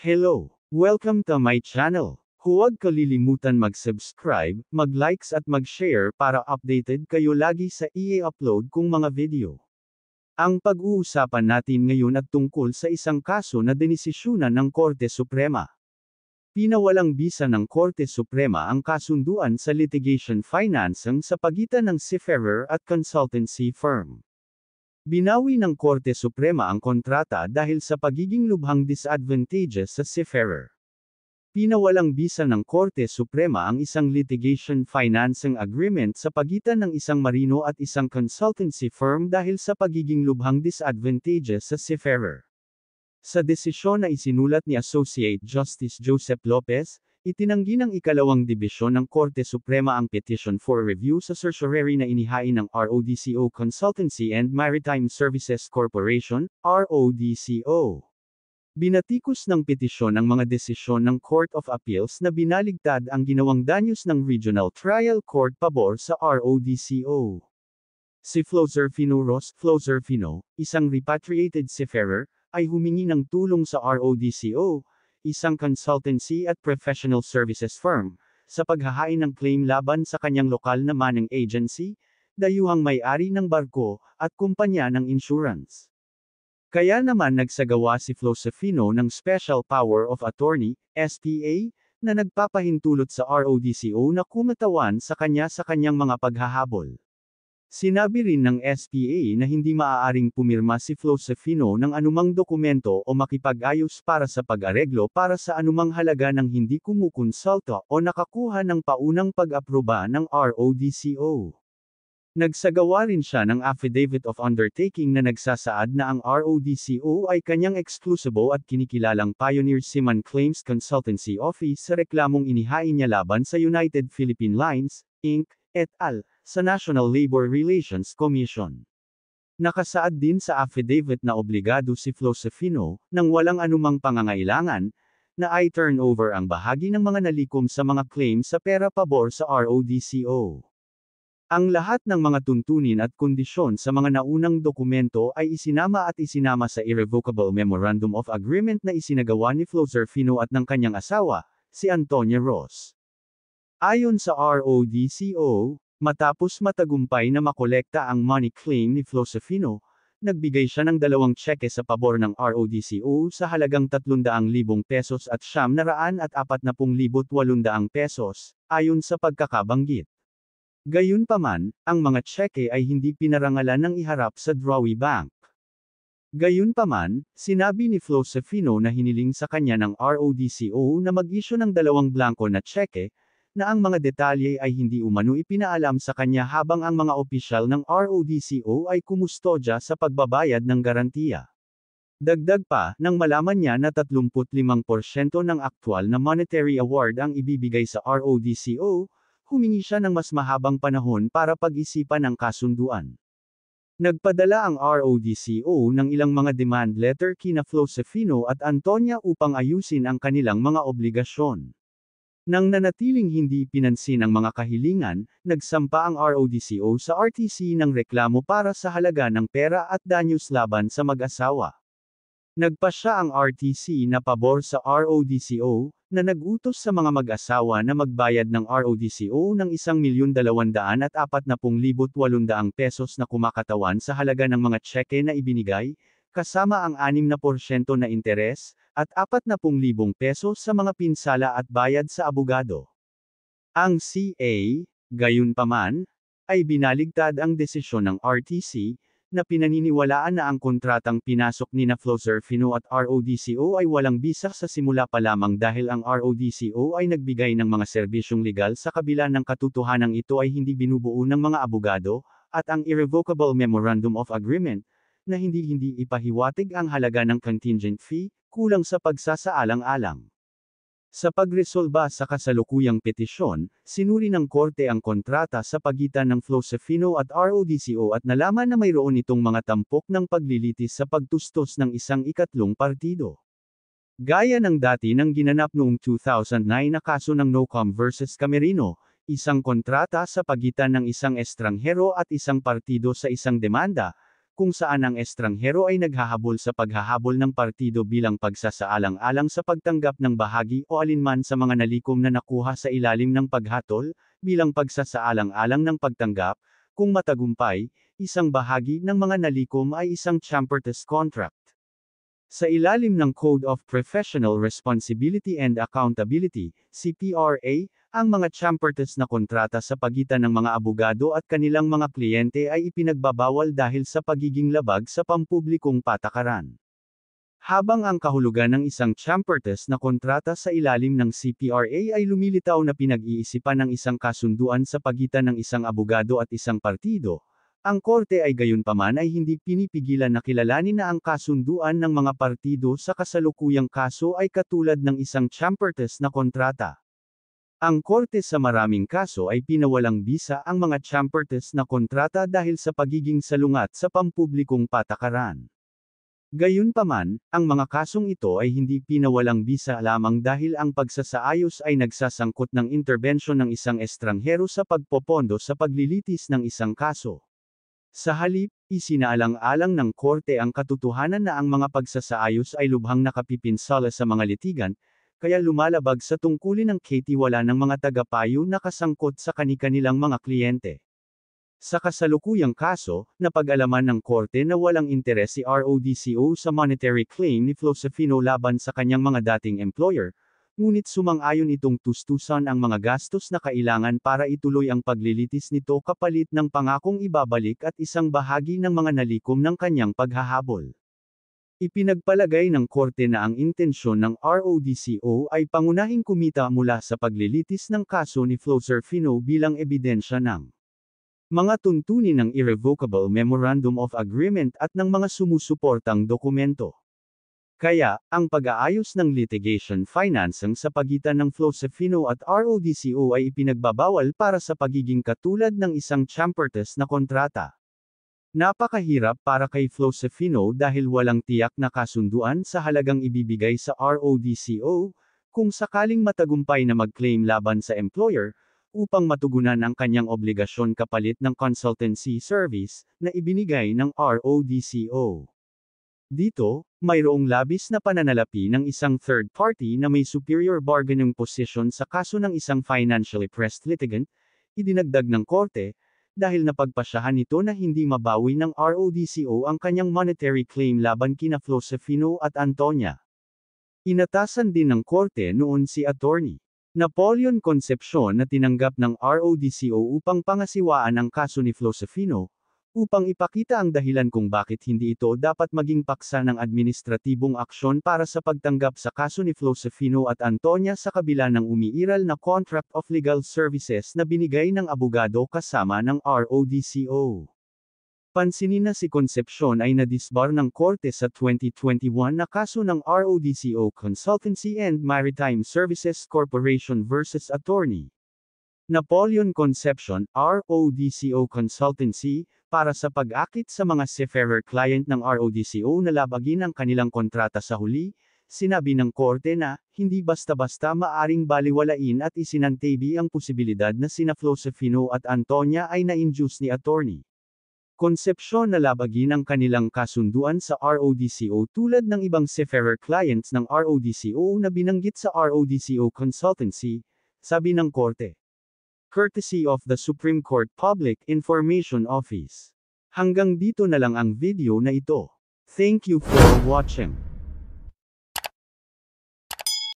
Hello! Welcome to my channel. Huwag kalilimutan mag-subscribe, mag-likes at mag-share para updated kayo lagi sa i-upload kong mga video. Ang pag-uusapan natin ngayon at tungkol sa isang kaso na dinisyunan ng Korte Suprema. Pinawalang bisa ng Korte Suprema ang kasunduan sa litigation financing sa pagitan ng seafarer at consultancy firm. Binawi ng Korte Suprema ang kontrata dahil sa pagiging lubhang disadvantageous sa seafarer. Pinawalang bisa ng Korte Suprema ang isang litigation financing agreement sa pagitan ng isang marino at isang consultancy firm dahil sa pagiging lubhang disadvantageous sa seafarer. Sa desisyon na isinulat ni Associate Justice Joseph Lopez, itinanggi ng ikalawang dibisyon ng Korte Suprema ang petition for review sa certiorari na inihain ng RODCO Consultancy and Maritime Services Corporation, RODCO. Binatikos ng petisyon ang mga desisyon ng Court of Appeals na binaligtad ang ginawang danyos ng Regional Trial Court pabor sa RODCO. Si Flozerfino Ross Flozerfino, isang repatriated seafarer, ay humingi ng tulong sa RODCO, isang consultancy at professional services firm, sa paghahain ng claim laban sa kanyang lokal na manning agency, dayuhang may-ari ng barko, at kumpanya ng insurance. Kaya naman nagsagawa si Flozerfino ng Special Power of Attorney, SPA, na nagpapahintulot sa RODCO na kumatawan sa kanyang mga paghahabol. Sinabi rin ng SPA na hindi maaaring pumirma si Flozerfino ng anumang dokumento o makipag-ayos para sa pag-areglo para sa anumang halaga ng hindi kumukonsulta o nakakuha ng paunang pag-aproba ng RODCO. Nagsagawa rin siya ng Affidavit of Undertaking na nagsasaad na ang RODCO ay kanyang eksklusibo at kinikilalang Pioneer Seaman Claims Consultancy Office sa reklamong inihain niya laban sa United Philippine Lines, Inc., et al., sa National Labor Relations Commission. Nakasaad din sa affidavit na obligado si Flozerfino, nang walang anumang pangangailangan, na i-turn over ang bahagi ng mga nalikom sa mga claim sa pera pabor sa RODCO. Ang lahat ng mga tuntunin at kondisyon sa mga naunang dokumento ay isinama sa Irrevocable Memorandum of Agreement na isinagawa ni Flozerfino at ng kanyang asawa, si Antonia Ross. Ayon sa RODCO, matapos matagumpay na makolekta ang money claim ni Flozerfino, nagbigay siya ng 2 tseke sa pabor ng RODCO sa halagang 300,000 pesos at 740,800 pesos, ayon sa pagkakabanggit. Gayunpaman, ang mga tseke ay hindi pinarangalan ng iharap sa Drawi Bank. Gayunpaman, sinabi ni Flozerfino na hiniling sa kanya ng RODCO na mag-issue ng 2 blanko na tseke, na ang mga detalye ay hindi umano ipinaalam sa kanya habang ang mga opisyal ng RODCO ay kumustodya sa pagbabayad ng garantiya. Dagdag pa, nang malaman niya na 35% ng aktwal na monetary award ang ibibigay sa RODCO, humingi siya ng mas mahabang panahon para pag-isipan ang kasunduan. Nagpadala ang RODCO ng ilang mga demand letter kina Flozerfino at Antonia upang ayusin ang kanilang mga obligasyon. Nang nanatiling hindi pinansin ang mga kahilingan, nagsampa ang RODCO sa RTC ng reklamo para sa halaga ng pera at danyos laban sa mag-asawa. Nagpasya ang RTC na pabor sa RODCO, na nag-utos sa mga mag-asawa na magbayad ng RODCO ng 1,240,800 pesos na kumakatawan sa halaga ng mga tseke na ibinigay, kasama ang 6% na interes, at 40,000 pesos sa mga pinsala at bayad sa abogado. Ang CA, gayunpaman, ay binaligtad ang desisyon ng RTC, na pinaniniwalaan na ang kontratang pinasok ni Flozerfino at RODCO ay walang bisa sa simula pa lamang dahil ang RODCO ay nagbigay ng mga serbisyong legal sa kabila ng katotohanang ito ay hindi binubuo ng mga abogado, at ang Irrevocable Memorandum of Agreement, na hindi ipahiwatig ang halaga ng contingent fee, kulang sa pagsasaalang-alang. Sa pagresolba sa kasalukuyang petisyon, sinuri ng korte ang kontrata sa pagitan ng Flozerfino at RODCO at nalaman na mayroon itong mga tampok ng paglilitis sa pagtustos ng isang ikatlong partido. Gaya ng dati ng ginanap noong 2009 na kaso ng Nocom vs. Camerino, isang kontrata sa pagitan ng isang estranghero at isang partido sa isang demanda, kung saan ang estranghero ay naghahabol sa paghahabol ng partido bilang pagsasaalang-alang sa pagtanggap ng bahagi o alinman sa mga nalikom na nakuha sa ilalim ng paghatol, bilang pagsasaalang-alang ng pagtanggap, kung matagumpay, isang bahagi ng mga nalikom ay isang champertus contract. Sa ilalim ng Code of Professional Responsibility and Accountability, CPRA, ang mga champertus na kontrata sa pagitan ng mga abogado at kanilang mga kliyente ay ipinagbabawal dahil sa pagiging labag sa pampublikong patakaran. Habang ang kahulugan ng isang champertus na kontrata sa ilalim ng CPRA ay lumilitaw na pinag-iisipan ng isang kasunduan sa pagitan ng isang abogado at isang partido, ang korte ay gayunpaman ay hindi pinipigilan na kilalanin na ang kasunduan ng mga partido sa kasalukuyang kaso ay katulad ng isang champertus na kontrata. Ang korte sa maraming kaso ay pinawalang bisa ang mga champertus na kontrata dahil sa pagiging salungat sa pampublikong patakaran. Gayunpaman, ang mga kasong ito ay hindi pinawalang bisa lamang dahil ang pagsasaayos ay nagsasangkot ng interbensyon ng isang estranghero sa pagpopondo sa paglilitis ng isang kaso. Sa halip, isinaalang-alang ng korte ang katotohanan na ang mga pagsasaayos ay lubhang nakapipinsala sa mga litigan, kaya lumalabag sa tungkulin ng katiwala ng mga tagapayo na kasangkot sa kani-kanilang mga kliyente. Sa kasalukuyang kaso, napag-alaman ng korte na walang interes si RODCO sa monetary claim ni Flosefino laban sa kanyang mga dating employer, ngunit sumang-ayon itong tustusan ang mga gastos na kailangan para ituloy ang paglilitis nito kapalit ng pangakong ibabalik at isang bahagi ng mga nalikom ng kanyang paghahabol. Ipinagpalagay ng korte na ang intensyon ng RODCO ay pangunahing kumita mula sa paglilitis ng kaso ni Flosefino bilang ebidensya ng mga tuntunin ng Irrevocable Memorandum of Agreement at ng mga sumusuportang dokumento. Kaya, ang pag-aayos ng litigation financing sa pagitan ng Flosefino at RODCO ay ipinagbabawal para sa pagiging katulad ng isang champertus na kontrata. Napakahirap para kay Flosefino dahil walang tiyak na kasunduan sa halagang ibibigay sa RODCO, kung sakaling matagumpay na mag-claim laban sa employer, upang matugunan ang kanyang obligasyon kapalit ng consultancy service, na ibinigay ng RODCO. Dito, mayroong labis na pananalapi ng isang third party na may superior bargaining position sa kaso ng isang financially pressed litigant, idinagdag ng korte, dahil napagpasyahan nito na hindi mabawi ng RODCO ang kanyang monetary claim laban kina Flosefino at Antonia. Inatasan din ng korte noon si Attorney Napoleon Concepcion na tinanggap ng RODCO upang pangasiwaan ang kaso ni Flosefino, upang ipakita ang dahilan kung bakit hindi ito dapat maging paksa ng administratibong aksyon para sa pagtanggap sa kaso ni Flosefino at Antonia sa kabila ng umiiral na contract of legal services na binigay ng abogado kasama ng RODCO. Pansinin na si Concepcion ay nadisbar ng korte sa 2021 na kaso ng RODCO Consultancy and Maritime Services Corporation vs. Attorney Napoleon Concepcion, RODCO Consultancy, para sa pag-akit sa mga seafarer client ng RODCO na labagin ang kanilang kontrata sa huli, sinabi ng korte na, hindi basta-basta maaring baliwalain at isinantabi ang posibilidad na sina Flosefino at Antonia ay na-induce ni Attorney Concepcion na labagin ang kanilang kasunduan sa RODCO tulad ng ibang seafarer clients ng RODCO na binanggit sa RODCO Consultancy, sabi ng korte. Courtesy of the Supreme Court Public Information Office. Hanggang dito na lang ang video na ito. Thank you for watching.